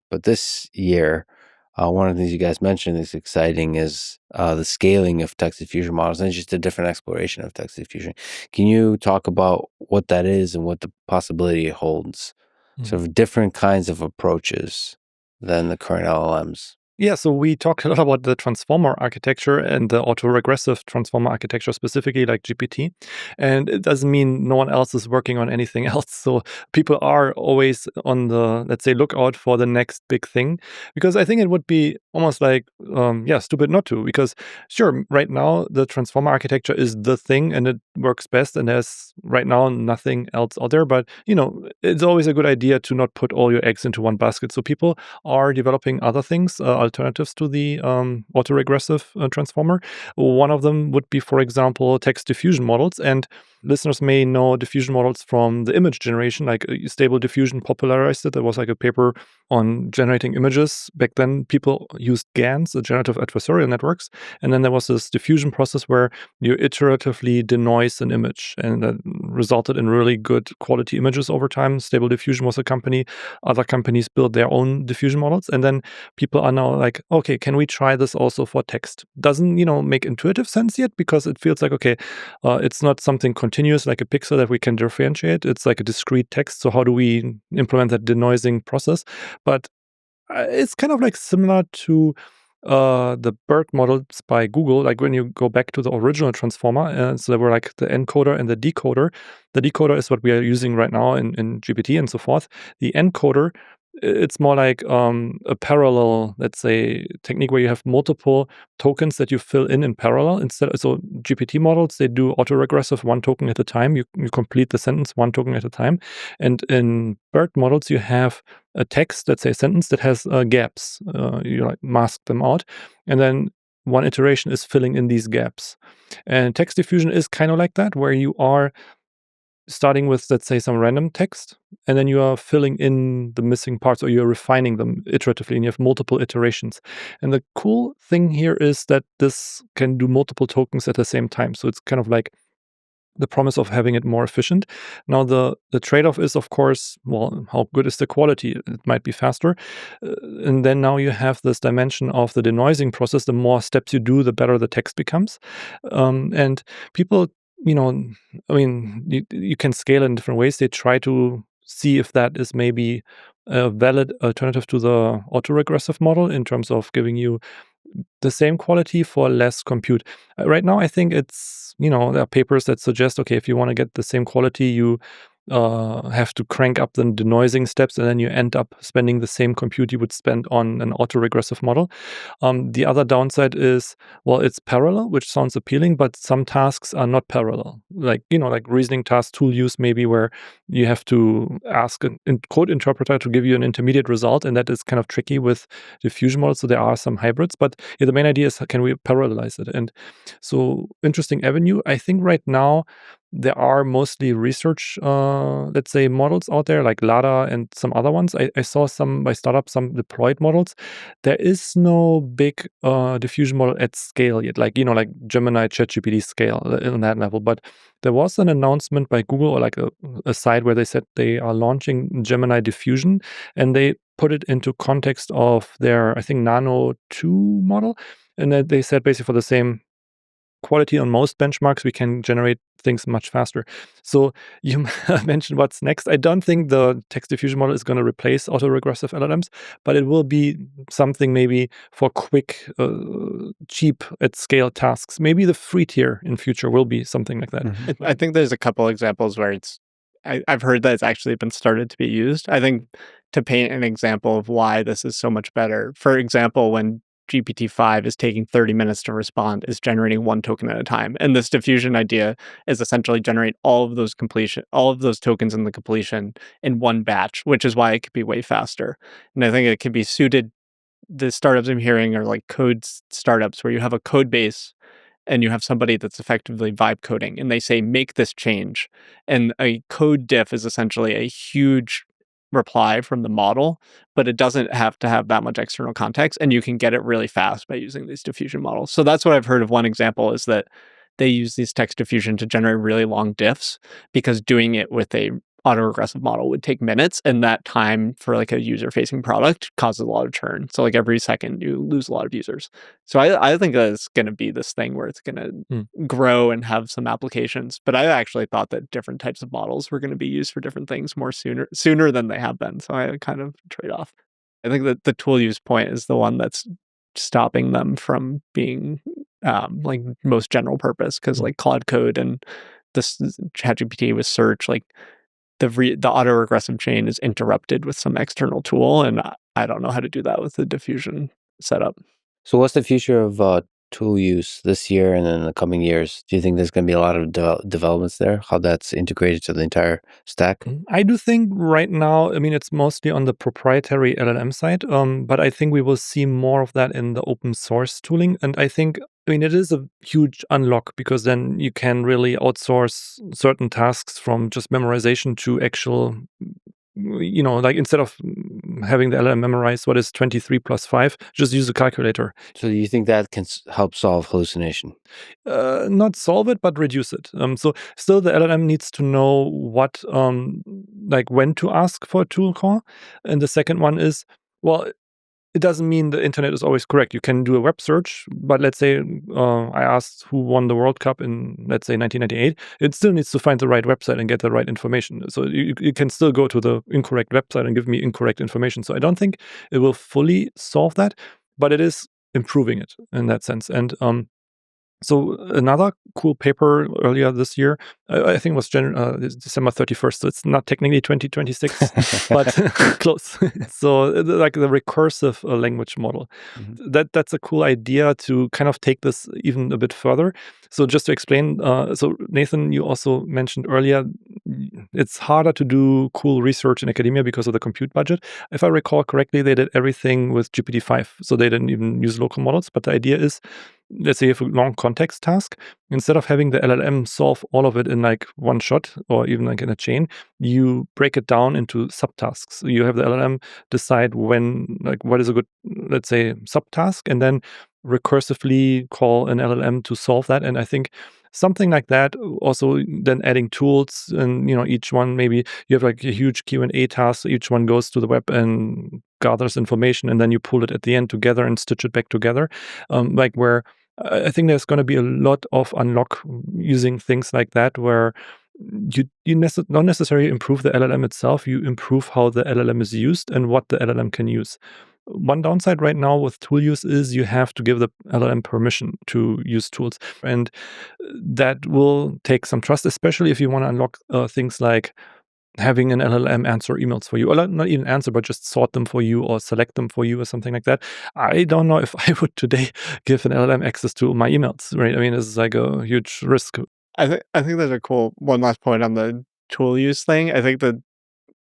But this year, one of the things you guys mentioned that's exciting is the scaling of text diffusion models and just a different exploration of text diffusion. Can you talk about what that is and what the possibility it holds? Sort of different kinds of approaches than the current LLMs. Yeah, so we talked a lot about the transformer architecture and the autoregressive transformer architecture specifically, like GPT. And it doesn't mean no one else is working on anything else. So people are always on the, let's say, lookout for the next big thing. Because I think it would be almost like, stupid not to. Because sure, right now, the transformer architecture is the thing and it works best. And there's right now nothing else out there. But, it's always a good idea to not put all your eggs into one basket. So people are developing other things, alternatives to the autoregressive transformer. One of them would be, for example, text diffusion models. And listeners may know diffusion models from the image generation, like Stable Diffusion popularized it. There was like a paper on generating images. Back then, people used GANs, generative adversarial networks. And then there was this diffusion process where you iteratively denoise an image, and that resulted in really good quality images over time. Stable Diffusion was a company. Other companies built their own diffusion models. And then people are now like, okay, can we try this also for text? Doesn't, make intuitive sense yet, because it feels like, okay, it's not something continuous like a pixel that we can differentiate. It's like a discrete text. So how do we implement that denoising process? But it's kind of like similar to the BERT models by Google. Like when you go back to the original transformer, so there were like the encoder and the decoder. The decoder is what we are using right now in GPT and so forth. The encoder, it's more like a parallel, let's say, technique where you have multiple tokens that you fill in parallel. Instead, so GPT models, they do autoregressive one token at a time. You complete the sentence one token at a time. And in BERT models, you have a text, let's say a sentence that has gaps. You like mask them out, and then one iteration is filling in these gaps. And text diffusion is kind of like that, where you are starting with, let's say, some random text, and then you are filling in the missing parts, or you're refining them iteratively, and you have multiple iterations. And the cool thing here is that this can do multiple tokens at the same time. So it's kind of like the promise of having it more efficient. Now, the trade-off is, of course, well, how good is the quality? It might be faster. And then now you have this dimension of the denoising process. The more steps you do, the better the text becomes. And people, you can scale it in different ways. They try to see if that is maybe a valid alternative to the autoregressive model in terms of giving you the same quality for less compute. Right now, I think it's, there are papers that suggest, okay, if you want to get the same quality, you have to crank up the denoising steps, and then you end up spending the same compute you would spend on an autoregressive model. The other downside is, well, it's parallel, which sounds appealing, but some tasks are not parallel. Like, like reasoning task tool use, maybe, where you have to ask a code interpreter to give you an intermediate result, and that is kind of tricky with diffusion models. So there are some hybrids, but the main idea is, can we parallelize it? And so, interesting avenue. I think right now, there are mostly research, let's say, models out there like Lada and some other ones. I saw some by startups, some deployed models. There is no big diffusion model at scale yet, like Gemini, ChatGPT scale on that level. But there was an announcement by Google, or like a site where they said they are launching Gemini Diffusion, and they put it into context of their, I think, Nano 2 model. And then they said basically for the same quality on most benchmarks, we can generate things much faster. So you mentioned what's next. I don't think the text diffusion model is going to replace autoregressive LLMs, but it will be something maybe for quick, cheap at scale tasks. Maybe the free tier in future will be something like that. Mm-hmm. I think there's a couple examples where I've heard that it's actually been started to be used. I think to paint an example of why this is so much better, for example, when GPT-5 is taking 30 minutes to respond, is generating one token at a time. And this diffusion idea is essentially generate all of those tokens in the completion in one batch, which is why it could be way faster. And I think it could be suited, the startups I'm hearing are like code startups where you have a code base and you have somebody that's effectively vibe coding and they say, make this change. And a code diff is essentially a huge reply from the model, but it doesn't have to have that much external context, and you can get it really fast by using these diffusion models. So that's what I've heard of. One example is that they use these text diffusion to generate really long diffs, because doing it with a autoregressive model would take minutes, and that time for like a user-facing product causes a lot of churn. So like every second you lose a lot of users. So I think that it's going to be this thing where it's going to grow and have some applications. But I actually thought that different types of models were going to be used for different things more sooner than they have been. So I kind of trade off. I think that the tool use point is the one that's stopping them from being like most general purpose, because like Claude Code and this ChatGPT with search, like the autoregressive chain is interrupted with some external tool, and I don't know how to do that with the diffusion setup. So what's the future of tool use this year and then in the coming years? Do you think there's going to be a lot of developments there? How that's integrated to the entire stack? I do think right now, I mean, it's mostly on the proprietary LLM side, but I think we will see more of that in the open source tooling. And I think, I mean, it is a huge unlock, because then you can really outsource certain tasks from just memorization to actual, like instead of having the LLM memorize what is 23 plus 5, just use a calculator. So do you think that can help solve hallucination? Not solve it, but reduce it. So still the LLM needs to know what, like when to ask for a tool call. And the second one is, well, it doesn't mean the internet is always correct. You can do a web search, but let's say I asked who won the World Cup in, let's say, 1998. It still needs to find the right website and get the right information. So you can still go to the incorrect website and give me incorrect information. So I don't think it will fully solve that, but it is improving it in that sense. And so another cool paper earlier this year, I think it was December 31st, so it's not technically 2026, but close. So like the recursive language model. That's a cool idea to kind of take this even a bit further. So just to explain, so Nathan, you also mentioned earlier, it's harder to do cool research in academia because of the compute budget. If I recall correctly, they did everything with GPT-5, so they didn't even use local models. But the idea is, let's say you have a long context task, instead of having the LLM solve all of it in like one shot or even like in a chain, you break it down into subtasks. You have the LLM decide when, like, what is a good, let's say, subtask, and then recursively call an LLM to solve that. And I think something like that, also then adding tools, and each one, maybe you have like a huge Q&A task, so each one goes to the web and gathers information, and then you pull it at the end together and stitch it back together, like where I think there's going to be a lot of unlock using things like that, where you don't necessarily improve the LLM itself, you improve how the LLM is used and what the LLM can use. One downside right now with tool use is you have to give the LLM permission to use tools. And that will take some trust, especially if you want to unlock things like having an LLM answer emails for you, or not even answer, but just sort them for you or select them for you or something like that. I don't know if I would today give an LLM access to my emails, right? I mean, this is like a huge risk. I think there's a cool one last point on the tool use thing. I think that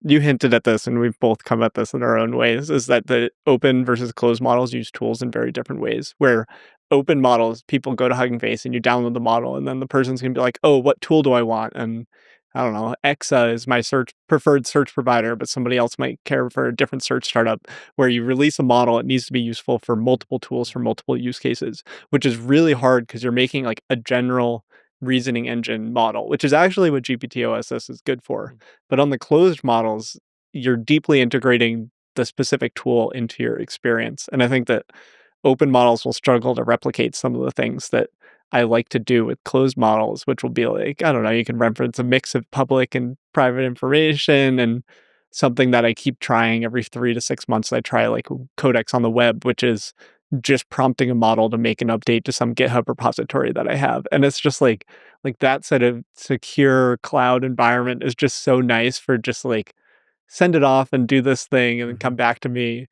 you hinted at this, and we've both come at this in our own ways, is that the open versus closed models use tools in very different ways. Where open models, people go to Hugging Face and you download the model, and then the person's going to be like, oh, what tool do I want? And I don't know, Exa is my preferred search provider, but somebody else might care for a different search startup. Where you release a model, it needs to be useful for multiple tools for multiple use cases, which is really hard because you're making like a general reasoning engine model, which is actually what GPT-OSS is good for. But on the closed models, you're deeply integrating the specific tool into your experience. And I think that open models will struggle to replicate some of the things that I like to do with closed models, which will be like, I don't know, you can reference a mix of public and private information, and something that I keep trying every 3 to 6 months. I try like Codex on the web, which is just prompting a model to make an update to some GitHub repository that I have. And it's just like that sort of secure cloud environment is just so nice for just like send it off and do this thing and then come back to me.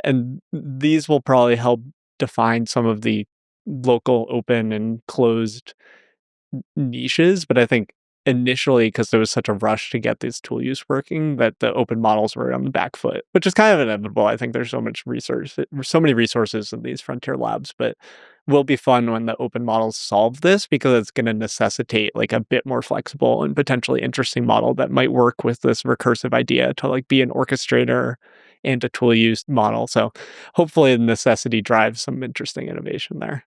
And these will probably help define some of the local open and closed niches. But I think initially, because there was such a rush to get this tool use working, that the open models were on the back foot, which is kind of inevitable. I think there's so many resources in these frontier labs, but will be fun when the open models solve this, because it's going to necessitate like a bit more flexible and potentially interesting model that might work with this recursive idea to like be an orchestrator and a tool use model. So hopefully the necessity drives some interesting innovation there.